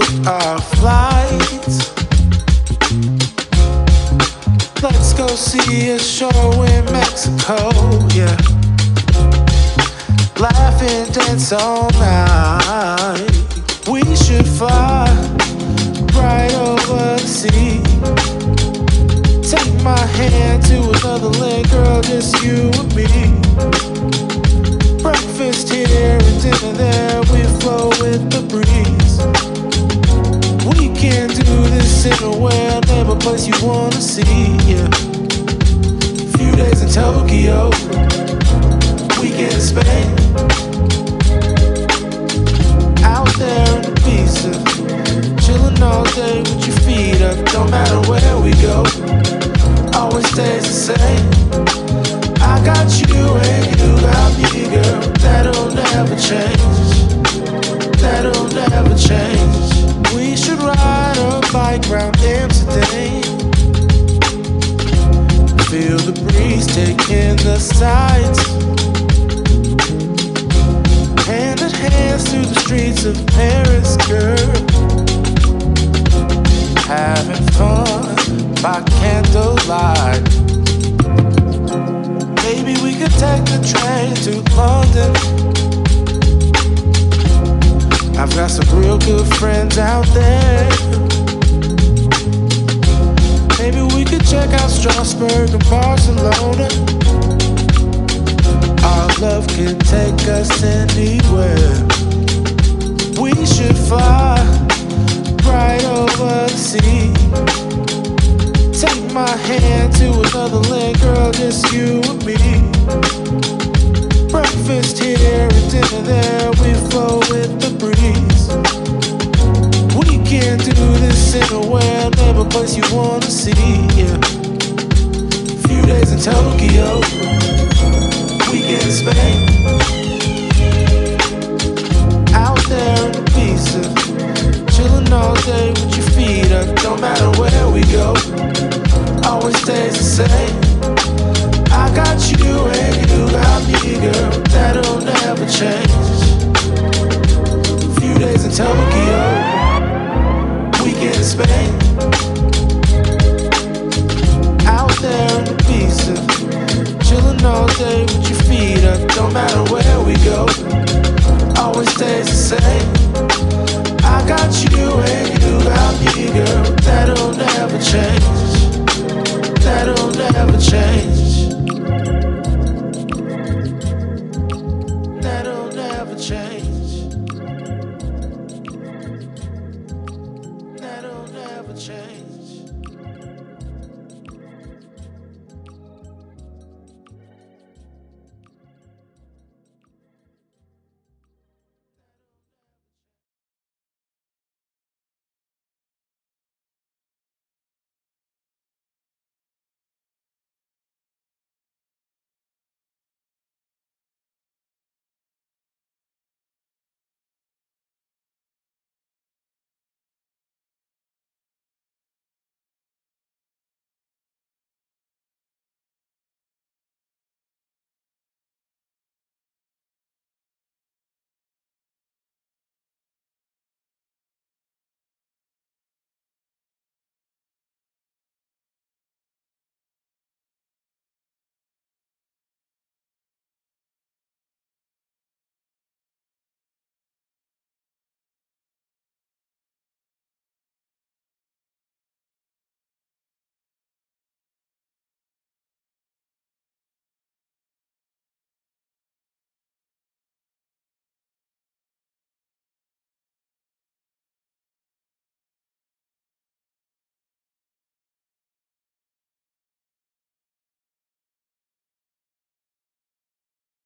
booked our flights. Let's go see a show in Mexico, yeah. Laugh and dance all night. We should fly right over the sea. Take my hand to another land, girl, just you and me. Breakfast here and dinner there, we flow with the breeze. We can do this anywhere, never place you wanna see, yeah. Few days in Tokyo, weekend in Spain. Out there in Ibiza, chillin' all day with your feet up. Don't matter where we go, always stays the same. I got you and you got me, girl. That'll never change. That'll never change. We should ride a bike round Amsterdam. Feel the breeze taking the sights. Hand in hand through the streets of Paris, girl. Having fun by candlelight. Maybe we could take the train to London. I've got some real good friends out there. Maybe we could check out Strasbourg and Barcelona. Our love can take us anywhere. We should fly right over the sea. Take my hand to another land, girl, just you and me. Breakfast here and dinner there, we flow with the breeze. We can do this anywhere, never place you wanna see, yeah. Few days in Tokyo, weekend in Spain. Out there in Ibiza, chillin' all day with your feet up. Don't matter where we go, always stays the same. I got you and you got me, girl. That'll never change. Few days in Tokyo, weekend in Spain. Out there in Ibiza, chillin' all day with your feet up. Don't matter where we go, always stays the same. I got you and you got me, girl. That'll never change. That'll never change. That'll never change. That'll never change.